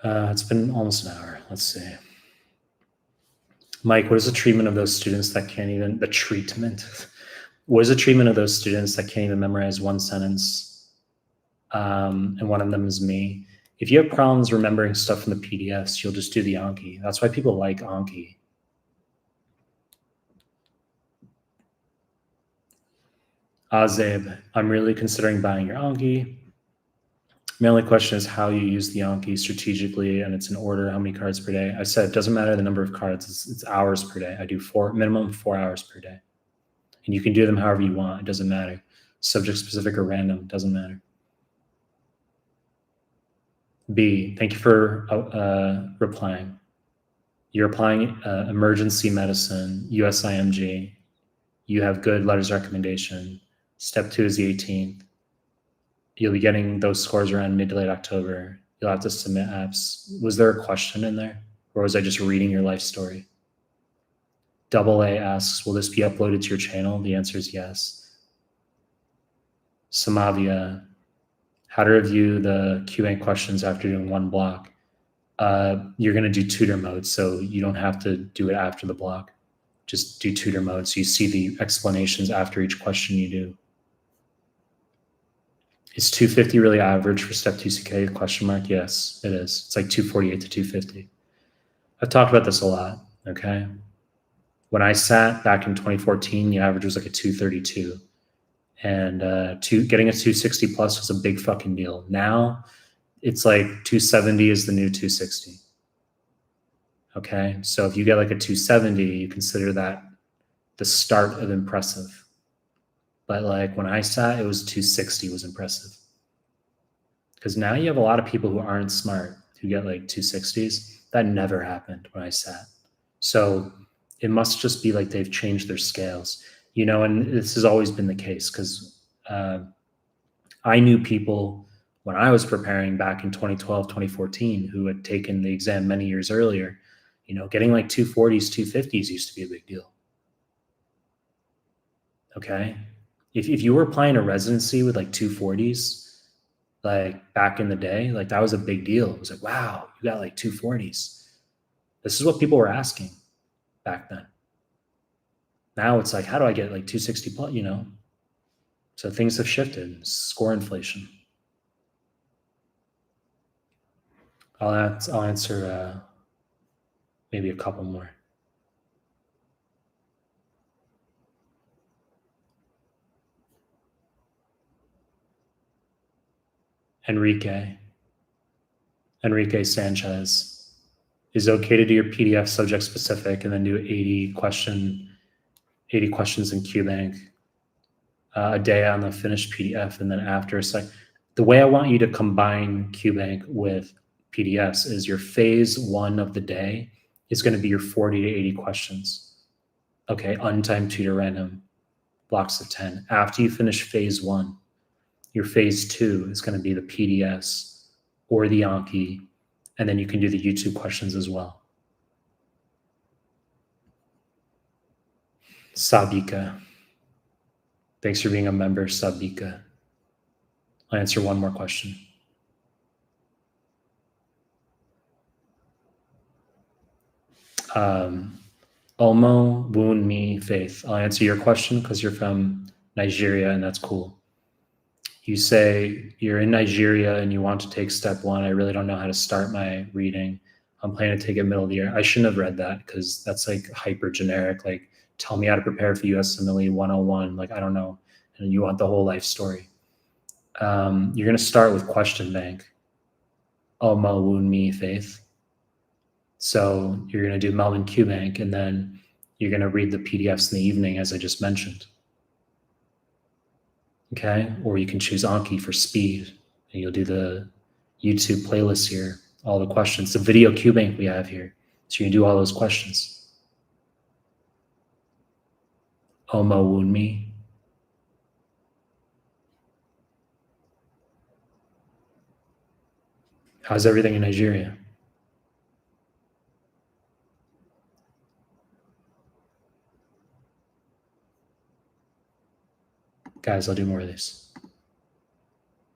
It's been almost an hour. Let's see. Mike, what is the treatment of those students that can't even, the treatment? What is the treatment of those students that can't even memorize one sentence? And one of them is me. If you have problems remembering stuff from the PDFs, you'll just do the Anki. That's why people like Anki. Azeb, I'm really considering buying your Anki. My only question is how you use the Anki strategically, and it's in order, how many cards per day. I said it doesn't matter the number of cards, it's hours per day. I do minimum 4 hours per day. And you can do them however you want, it doesn't matter. Subject specific or random, doesn't matter. B, thank you for replying. You're applying emergency medicine, USIMG. You have good letters of recommendation. Step 2 is the 18th. You'll be getting those scores around mid to late October. You'll have to submit apps. Was there a question in there? Or was I just reading your life story? Double A asks, will this be uploaded to your channel? The answer is yes. Samavia, how to review the QBank questions after doing one block. You're going to do tutor mode, so you don't have to do it after the block. Just do tutor mode, so you see the explanations after each question you do. Is 250 really average for step 2CK? Question mark? Yes, it is. It's like 248 to 250. I've talked about this a lot, okay? When I sat back in 2014, the average was like a 232. And getting a 260 plus was a big fucking deal. Now, it's like 270 is the new 260. Okay, so if you get like a 270, you consider that the start of impressive. But like when I sat, it was 260 was impressive. Because now you have a lot of people who aren't smart who get like 260s. That never happened when I sat. So it must just be like they've changed their scales, and this has always been the case because I knew people when I was preparing back in 2012, 2014, who had taken the exam many years earlier. Getting like 240s, 250s used to be a big deal. Okay. If you were applying a residency with like 240s, like back in the day, like that was a big deal. It was like, wow, you got like 240s. This is what people were asking back then. Now it's like, how do I get like 260 plus, So things have shifted, score inflation. I'll answer maybe a couple more. Enrique Sanchez, is it okay to do your PDF subject specific and then do 80 questions in QBank a day on the finished PDF, and then after it's like the way I want you to combine QBank with PDFs is your phase 1 of the day is going to be your 40 to 80 questions. Okay, untimed tutor random blocks of 10. After you finish phase 1, your phase 2 is going to be the PDFs or the Anki, and then you can do the YouTube questions as well. Sabika. Thanks for being a member, Sabika. I'll answer one more question. Omo Woon Me Faith. I'll answer your question because you're from Nigeria and that's cool. You say you're in Nigeria and you want to take step 1. I really don't know how to start my reading. I'm planning to take it middle of the year. I shouldn't have read that because that's like hyper generic. Like, tell me how to prepare for USMLE 101. Like, I don't know. And you want the whole life story. You're going to start with question bank. Oh, Mo, wound me, faith. So you're going to do Mehlman QBank, and then you're going to read the PDFs in the evening, as I just mentioned. Okay. Or you can choose Anki for speed, and you'll do the YouTube playlist here, all the questions, the video QBank we have here. So you can do all those questions. Omo wound me. How's everything in Nigeria? Guys, I'll do more of this.